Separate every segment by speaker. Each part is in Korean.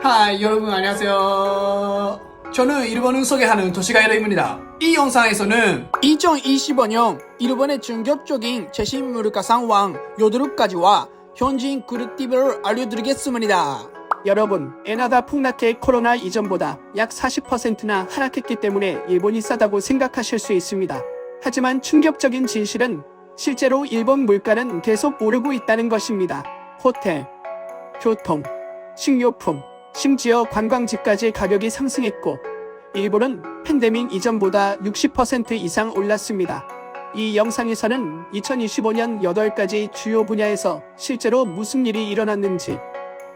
Speaker 1: 하이 여러분 안녕하세요. 저는 일본을 소개하는 도시가이러입니다. 이 영상에서는
Speaker 2: 2025년 일본의 충격적인 최신 물가 상황 요드루까지와 현지인 그룹팁을 알려드리겠습니다. 여러분, 엔화가 폭락해 코로나 이전보다 약 40%나 하락했기 때문에 일본이 싸다고 생각하실 수 있습니다. 하지만 충격적인 진실은 실제로 일본 물가는 계속 오르고 있다는 것입니다. 호텔, 교통, 식료품, 심지어 관광지까지 가격이 상승했고 일본은 팬데믹 이전보다 60% 이상 올랐습니다. 이 영상에서는 2025년 8가지 주요 분야에서 실제로 무슨 일이 일어났는지,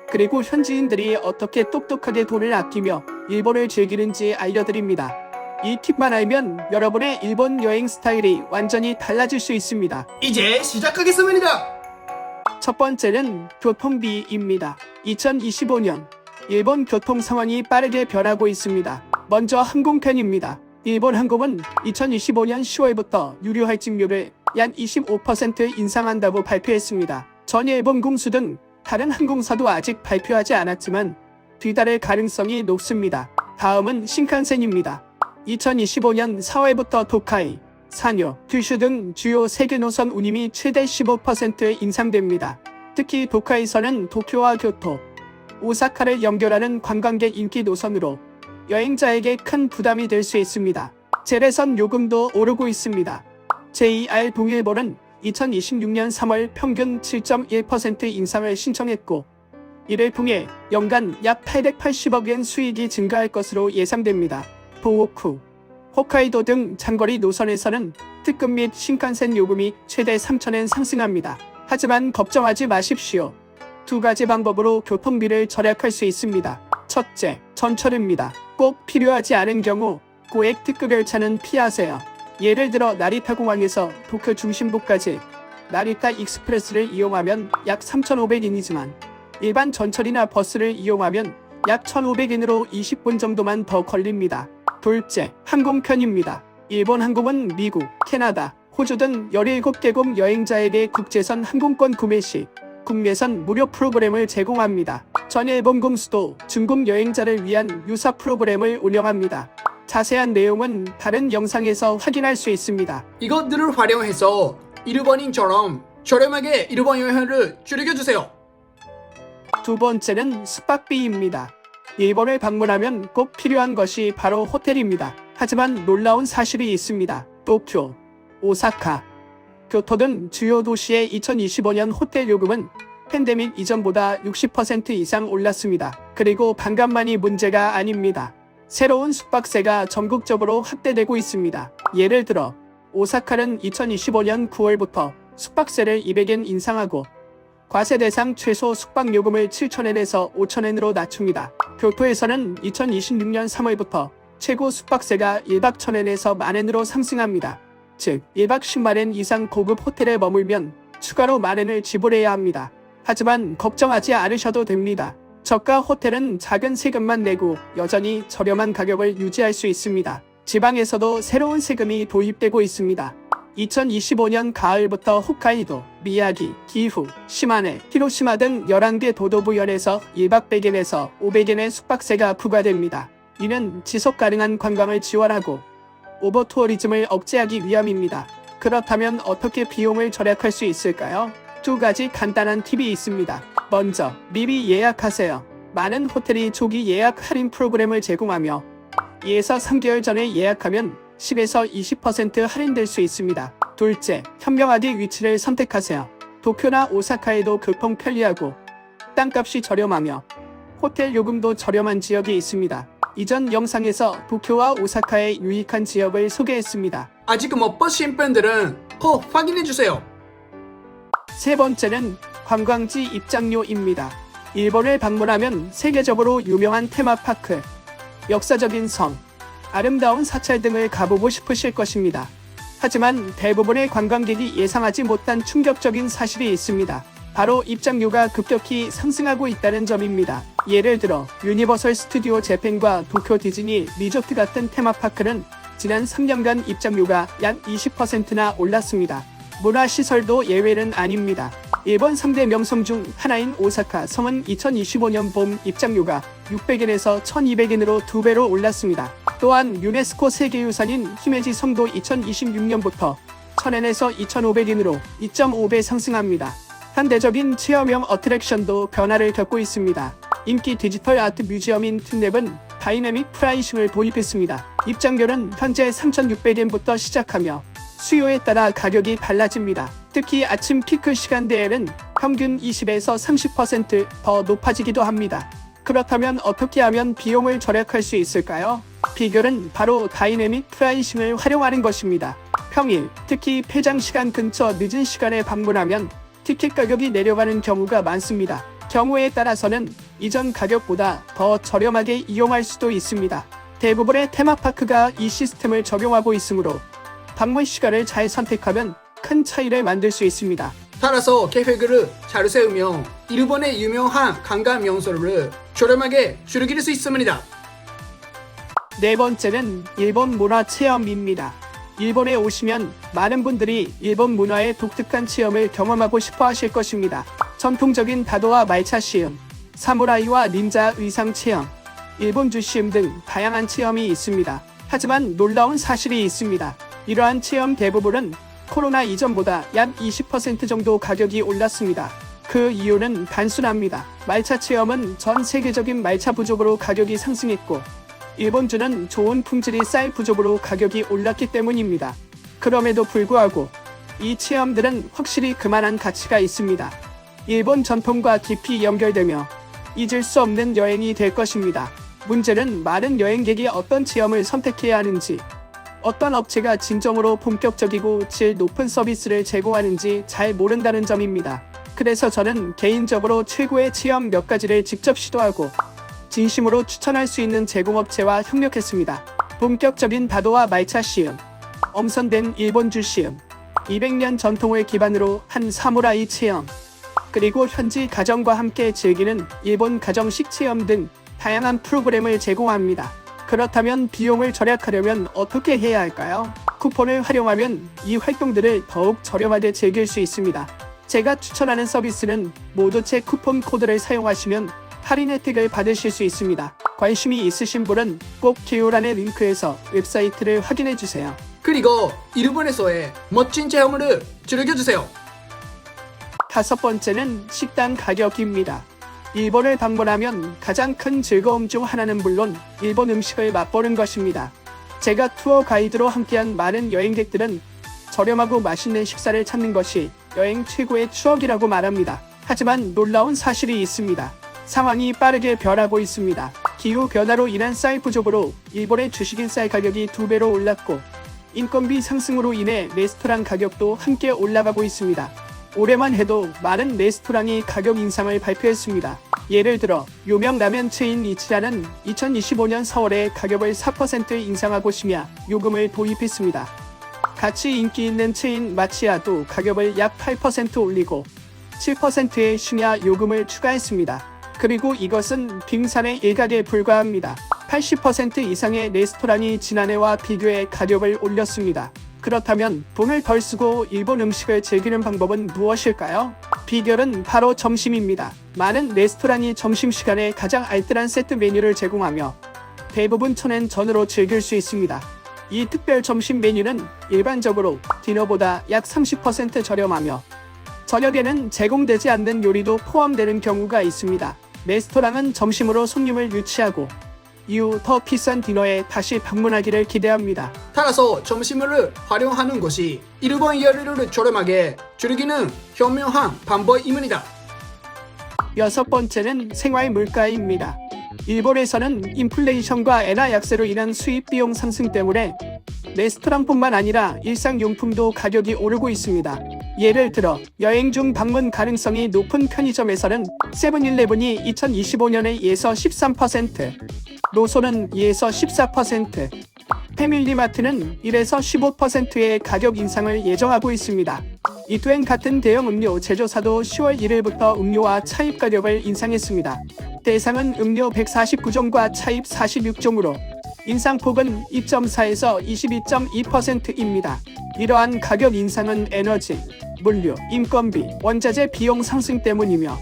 Speaker 2: 그리고 현지인들이 어떻게 똑똑하게 돈을 아끼며 일본을 즐기는지 알려드립니다. 이 팁만 알면 여러분의 일본 여행 스타일이 완전히 달라질 수 있습니다.
Speaker 1: 이제 시작하겠습니다.
Speaker 2: 첫 번째는 교통비입니다. 2025년 일본 교통 상황이 빠르게 변하고 있습니다. 먼저 항공편입니다. 일본 항공은 2025년 10월부터 유료 할증료를 약 25% 인상한다고 발표했습니다. 전 일본 공수 등 다른 항공사도 아직 발표하지 않았지만 뒤따를 가능성이 높습니다. 다음은 신칸센입니다. 2025년 4월부터 도카이, 산요, 규슈 등 주요 세계 노선 운임이 최대 15% 인상됩니다. 특히 도카이선은 도쿄와 교토, 오사카를 연결하는 관광객 인기 노선으로 여행자에게 큰 부담이 될 수 있습니다. 제레선 요금도 오르고 있습니다. JR 동일본은 2026년 3월 평균 7.1% 인상을 신청했고 이를 통해 연간 약 880억 엔 수익이 증가할 것으로 예상됩니다. 도호쿠, 홋카이도 등 장거리 노선에서는 특급 및 신칸센 요금이 최대 3,000엔 상승합니다. 하지만 걱정하지 마십시오. 두 가지 방법으로 교통비를 절약할 수 있습니다. 첫째, 전철입니다. 꼭 필요하지 않은 경우 고액 특급 열차는 피하세요. 예를 들어 나리타 공항에서 도쿄 중심부까지 나리타 익스프레스를 이용하면 약 3,500엔이지만 일반 전철이나 버스를 이용하면 약 1,500엔으로 20분 정도만 더 걸립니다. 둘째, 항공편입니다. 일본 항공은 미국, 캐나다, 호주 등 17개국 여행자에게 국제선 항공권 구매 시 국내선 무료 프로그램을 제공합니다. 전 일본 공수도 중국 여행자를 위한 유사 프로그램을 운영합니다. 자세한 내용은 다른 영상에서 확인할 수 있습니다.
Speaker 1: 이것들을 활용해서 일본인처럼 저렴하게 일본 여행을 즐겨주세요.
Speaker 2: 두 번째는 숙박비입니다. 일본을 방문하면 꼭 필요한 것이 바로 호텔입니다. 하지만 놀라운 사실이 있습니다. 도쿄, 오사카, 교토 등 주요 도시의 2025년 호텔 요금은 팬데믹 이전보다 60% 이상 올랐습니다. 그리고 반값만이 문제가 아닙니다. 새로운 숙박세가 전국적으로 확대되고 있습니다. 예를 들어 오사카는 2025년 9월부터 숙박세를 200엔 인상하고 과세 대상 최소 숙박요금을 7,000엔에서 5,000엔으로 낮춥니다. 교토에서는 2026년 3월부터 최고 숙박세가 1박 1,000엔에서 10,000엔으로 상승합니다. 즉 1박 100,000엔 이상 고급 호텔에 머물면 추가로 10,000엔을 지불해야 합니다. 하지만 걱정하지 않으셔도 됩니다. 저가 호텔은 작은 세금만 내고 여전히 저렴한 가격을 유지할 수 있습니다. 지방에서도 새로운 세금이 도입되고 있습니다. 2025년 가을부터 홋카이도, 미야기, 기후, 시마네, 히로시마 등 11개 도도부현에서 1박 100엔에서 500엔의 숙박세가 부과됩니다. 이는 지속가능한 관광을 지원하고 오버투어리즘을 억제하기 위함입니다. 그렇다면 어떻게 비용을 절약할 수 있을까요? 두 가지 간단한 팁이 있습니다. 먼저, 미리 예약하세요. 많은 호텔이 조기 예약 할인 프로그램을 제공하며 2에서 3개월 전에 예약하면 10에서 20% 할인될 수 있습니다. 둘째, 현명하게 위치를 선택하세요. 도쿄나 오사카에도 교통 편리하고 땅값이 저렴하며 호텔 요금도 저렴한 지역이 있습니다. 이전 영상에서 도쿄와 오사카의 유익한 지역을 소개했습니다.
Speaker 1: 아직 못 보신 팬들은 꼭 확인해주세요.
Speaker 2: 세 번째는 관광지 입장료입니다. 일본을 방문하면 세계적으로 유명한 테마파크, 역사적인 성, 아름다운 사찰 등을 가보고 싶으실 것입니다. 하지만 대부분의 관광객이 예상하지 못한 충격적인 사실이 있습니다. 바로 입장료가 급격히 상승하고 있다는 점입니다. 예를 들어 유니버설 스튜디오 재팬과 도쿄 디즈니 리조트 같은 테마파크는 지난 3년간 입장료가 약 20%나 올랐습니다. 문화시설도 예외는 아닙니다. 일본 3대 명성 중 하나인 오사카 성은 2025년 봄 입장료가 600엔에서 1200엔으로 2배로 올랐습니다. 또한 유네스코 세계유산인 히메지 성도 2026년부터 1000엔에서 2500엔으로 2.5배 상승합니다. 현대적인 체험형 어트랙션도 변화를 겪고 있습니다. 인기 디지털 아트 뮤지엄인 튠랩은 다이내믹 프라이싱을 도입했습니다. 입장료는 현재 3,600엔부터 시작하며 수요에 따라 가격이 달라집니다. 특히 아침 피크 시간대에는 평균 20에서 30% 더 높아지기도 합니다. 그렇다면 어떻게 하면 비용을 절약할 수 있을까요? 비결은 바로 다이내믹 프라이싱을 활용하는 것입니다. 평일, 특히 폐장 시간 근처 늦은 시간에 방문하면 티켓 가격이 내려가는 경우가 많습니다. 경우에 따라서는 이전 가격보다 더 저렴하게 이용할 수도 있습니다. 대부분의 테마파크가 이 시스템을 적용하고 있으므로 방문 시간을 잘 선택하면 큰 차이를 만들 수 있습니다.
Speaker 1: 따라서 계획을 잘 세우며 일본의 유명한 관광 명소를 저렴하게 즐길 수 있습니다.
Speaker 2: 네 번째는 일본 문화 체험입니다. 일본에 오시면 많은 분들이 일본 문화의 독특한 체험을 경험하고 싶어 하실 것입니다. 전통적인 다도와 말차 시음, 사무라이와 닌자 의상 체험, 일본주 시음 등 다양한 체험이 있습니다. 하지만 놀라운 사실이 있습니다. 이러한 체험 대부분은 코로나 이전보다 약 20% 정도 가격이 올랐습니다. 그 이유는 단순합니다. 말차 체험은 전 세계적인 말차 부족으로 가격이 상승했고 일본주는 좋은 품질이 쌀 부족으로 가격이 올랐기 때문입니다. 그럼에도 불구하고 이 체험들은 확실히 그만한 가치가 있습니다. 일본 전통과 깊이 연결되며 잊을 수 없는 여행이 될 것입니다. 문제는 많은 여행객이 어떤 체험을 선택해야 하는지, 어떤 업체가 진정으로 본격적이고 질 높은 서비스를 제공하는지 잘 모른다는 점입니다. 그래서 저는 개인적으로 최고의 체험 몇 가지를 직접 시도하고 진심으로 추천할 수 있는 제공업체와 협력했습니다. 본격적인 다도와 말차 시음, 엄선된 일본주 시음, 200년 전통을 기반으로 한 사무라이 체험, 그리고 현지 가정과 함께 즐기는 일본 가정식 체험 등 다양한 프로그램을 제공합니다. 그렇다면 비용을 절약하려면 어떻게 해야 할까요? 쿠폰을 활용하면 이 활동들을 더욱 저렴하게 즐길 수 있습니다. 제가 추천하는 서비스는 모두체 쿠폰 코드를 사용하시면 할인 혜택을 받으실 수 있습니다. 관심이 있으신 분은 꼭 개요란의 링크에서 웹사이트를 확인해주세요.
Speaker 1: 그리고 일본에서의 멋진 체험을 즐겨주세요.
Speaker 2: 다섯 번째는 식당 가격입니다. 일본을 방문하면 가장 큰 즐거움 중 하나는 물론 일본 음식을 맛보는 것입니다. 제가 투어 가이드로 함께한 많은 여행객들은 저렴하고 맛있는 식사를 찾는 것이 여행 최고의 추억이라고 말합니다. 하지만 놀라운 사실이 있습니다. 상황이 빠르게 변하고 있습니다. 기후 변화로 인한 쌀 부족으로 일본의 주식인 쌀 가격이 2배로 올랐고 인건비 상승으로 인해 레스토랑 가격도 함께 올라가고 있습니다. 올해만 해도 많은 레스토랑이 가격 인상을 발표했습니다. 예를 들어 유명 라면 체인 이치라는 2025년 4월에 가격을 4% 인상하고 심야 요금을 도입했습니다. 같이 인기 있는 체인 마치야도 가격을 약 8% 올리고 7%의 심야 요금을 추가했습니다. 그리고 이것은 빙산의 일각에 불과합니다. 80% 이상의 레스토랑이 지난해와 비교해 가격을 올렸습니다. 그렇다면 돈을 덜 쓰고 일본 음식을 즐기는 방법은 무엇일까요? 비결은 바로 점심입니다. 많은 레스토랑이 점심시간에 가장 알뜰한 세트 메뉴를 제공하며 대부분 1000엔 전으로 즐길 수 있습니다. 이 특별 점심 메뉴는 일반적으로 디너보다 약 30% 저렴하며 저녁에는 제공되지 않는 요리도 포함되는 경우가 있습니다. 레스토랑은 점심으로 손님을 유치하고 이후 더 비싼 디너에 다시 방문하기를 기대합니다.
Speaker 1: 따라서 점심을 활용하는 것이 일본 요리를 저렴하게 즐기는 현명한 방법입니다.
Speaker 2: 여섯 번째는 생활 물가입니다. 일본에서는 인플레이션과 엔화 약세로 인한 수입 비용 상승 때문에 레스토랑뿐만 아니라 일상용품도 가격이 오르고 있습니다. 예를 들어 여행 중 방문 가능성이 높은 편의점에서는 세븐일레븐이 2025년에 2에서 13%, 노소는 2에서 14%, 패밀리마트는 1에서 15%의 가격 인상을 예정하고 있습니다. 이 또한 같은 대형 음료 제조사도 10월 1일부터 음료와 차입 가격을 인상했습니다. 대상은 음료 149종과 차입 46종으로 인상폭은 2.4에서 22.2%입니다. 이러한 가격 인상은 에너지, 물류, 인건비, 원자재 비용 상승 때문이며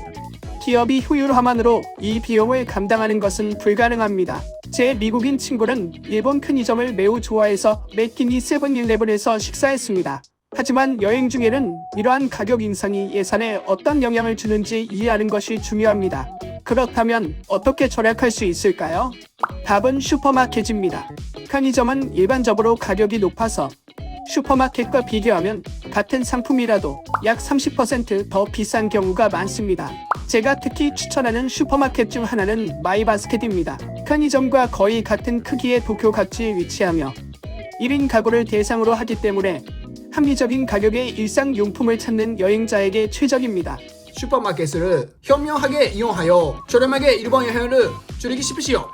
Speaker 2: 기업이 효율화만으로 이 비용을 감당하는 것은 불가능합니다. 제 미국인 친구는 일본 편의점을 매우 좋아해서 맥키니 세븐일레븐에서 식사했습니다. 하지만 여행 중에는 이러한 가격 인상이 예산에 어떤 영향을 주는지 이해하는 것이 중요합니다. 그렇다면 어떻게 절약할 수 있을까요? 답은 슈퍼마켓입니다. 편의점은 일반적으로 가격이 높아서 슈퍼마켓과 비교하면 같은 상품이라도 약 30% 더 비싼 경우가 많습니다. 제가 특히 추천하는 슈퍼마켓 중 하나는 마이바스켓입니다. 편의점과 거의 같은 크기의 도쿄 각지에 위치하며 1인 가구를 대상으로 하기 때문에 합리적인 가격의 일상용품을 찾는 여행자에게 최적입니다.
Speaker 1: 슈퍼마켓을 현명하게 이용하여 저렴하게 일본 여행을 즐기기 싶으시오.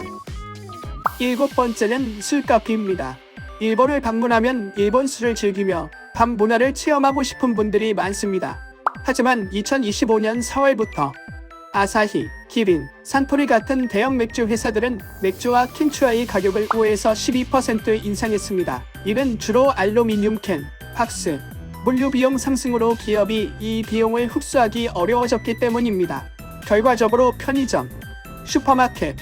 Speaker 2: 7번째는 술카페입니다. 일본을 방문하면 일본 술을 즐기며 밤 문화를 체험하고 싶은 분들이 많습니다. 하지만 2025년 4월부터 아사히, 기린, 산토리 같은 대형 맥주 회사들은 맥주와 킨추아의 가격을 5에서 12% 인상했습니다. 이는 주로 알루미늄 캔, 박스, 물류 비용 상승으로 기업이 이 비용을 흡수하기 어려워졌기 때문입니다. 결과적으로 편의점, 슈퍼마켓,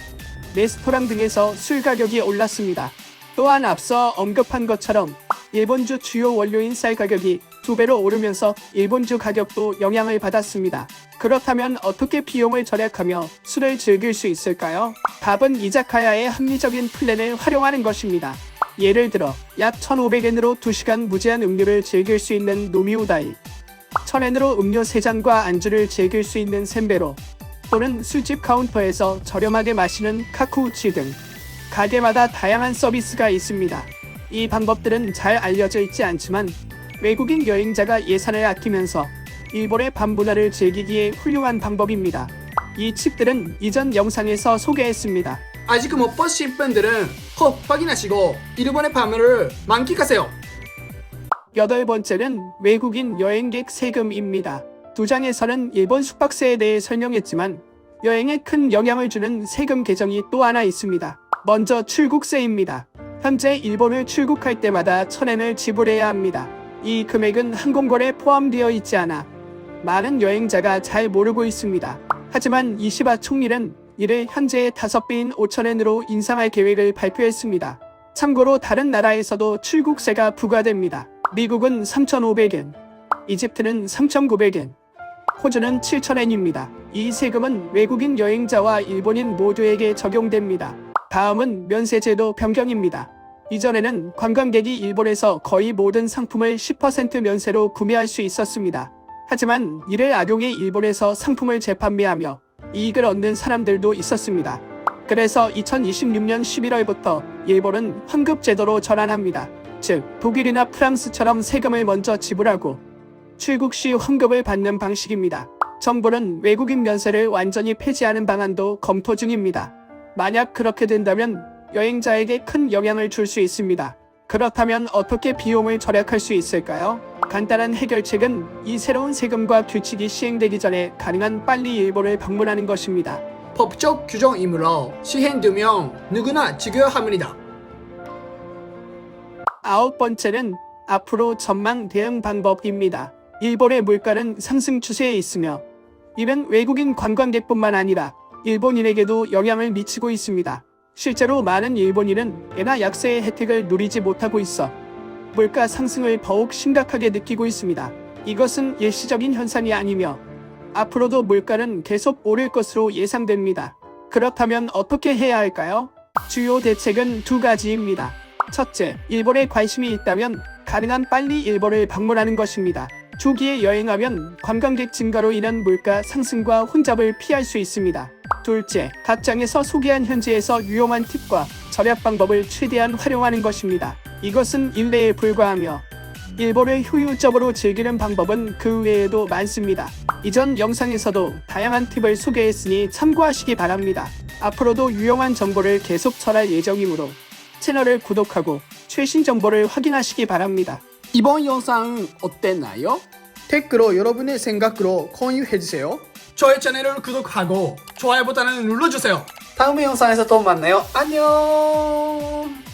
Speaker 2: 레스토랑 등에서 술 가격이 올랐습니다. 또한 앞서 언급한 것처럼 일본주 주요 원료인 쌀 가격이 2배로 오르면서 일본주 가격도 영향을 받았습니다. 그렇다면 어떻게 비용을 절약하며 술을 즐길 수 있을까요? 답은 이자카야의 합리적인 플랜을 활용하는 것입니다. 예를 들어 약 1,500엔으로 2시간 무제한 음료를 즐길 수 있는 노미우다이, 1,000엔으로 음료 3잔과 안주를 즐길 수 있는 셈베로, 또는 술집 카운터에서 저렴하게 마시는 카쿠우치 등 가게마다 다양한 서비스가 있습니다. 이 방법들은 잘 알려져 있지 않지만 외국인 여행자가 예산을 아끼면서 일본의 밤 문화를 즐기기에 훌륭한 방법입니다. 이 팁들은 이전 영상에서 소개했습니다.
Speaker 1: 아직 못 보신 분들은 꼭 확인하시고 일본의 밤을 만끽하세요.
Speaker 2: 8번째는 외국인 여행객 세금입니다. 2장에서는 일본 숙박세에 대해 설명했지만 여행에 큰 영향을 주는 세금 계정이 또 하나 있습니다. 먼저 출국세입니다. 현재 일본을 출국할 때마다 1,000엔을 지불해야 합니다. 이 금액은 항공권에 포함되어 있지 않아 많은 여행자가 잘 모르고 있습니다. 하지만 이시바 총리는 이를 현재의 5배인 5,000엔으로 인상할 계획을 발표했습니다. 참고로 다른 나라에서도 출국세가 부과됩니다. 미국은 3,500엔, 이집트는 3,900엔, 호주는 7,000엔입니다. 이 세금은 외국인 여행자와 일본인 모두에게 적용됩니다. 다음은 면세제도 변경입니다. 이전에는 관광객이 일본에서 거의 모든 상품을 10% 면세로 구매할 수 있었습니다. 하지만 이를 악용해 일본에서 상품을 재판매하며 이익을 얻는 사람들도 있었습니다. 그래서 2026년 11월부터 일본은 환급제도로 전환합니다. 즉, 독일이나 프랑스처럼 세금을 먼저 지불하고 출국 시 환급을 받는 방식입니다. 정부는 외국인 면세를 완전히 폐지하는 방안도 검토 중입니다. 만약 그렇게 된다면 여행자에게 큰 영향을 줄 수 있습니다. 그렇다면 어떻게 비용을 절약할 수 있을까요? 간단한 해결책은 이 새로운 세금과 규칙이 시행되기 전에 가능한 빨리 일본을 방문하는 것입니다.
Speaker 1: 법적 규정이므로 시행되면 누구나 지켜야 합니다.
Speaker 2: 9번째는 앞으로 전망 대응 방법입니다. 일본의 물가는 상승 추세에 있으며 이는 외국인 관광객뿐만 아니라 일본인에게도 영향을 미치고 있습니다. 실제로 많은 일본인은 엔화 약세의 혜택을 누리지 못하고 있어 물가 상승을 더욱 심각하게 느끼고 있습니다. 이것은 일시적인 현상이 아니며 앞으로도 물가는 계속 오를 것으로 예상됩니다. 그렇다면 어떻게 해야 할까요? 주요 대책은 2가지입니다. 첫째, 일본에 관심이 있다면 가능한 빨리 일본을 방문하는 것입니다. 조기에 여행하면 관광객 증가로 인한 물가 상승과 혼잡을 피할 수 있습니다. 둘째, 각 장에서 소개한 현지에서 유용한 팁과 절약 방법을 최대한 활용하는 것입니다. 이것은 일례에 불과하며 일본을 효율적으로 즐기는 방법은 그 외에도 많습니다. 이전 영상에서도 다양한 팁을 소개했으니 참고하시기 바랍니다. 앞으로도 유용한 정보를 계속 전할 예정이므로 채널을 구독하고 최신 정보를 확인하시기 바랍니다.
Speaker 1: 이번 영상 어땠나요? 댓글로 여러분의 생각으로 공유해주세요. 저의 채널을 구독하고 좋아요 버튼을 눌러주세요. 다음 영상에서 또 만나요. 안녕.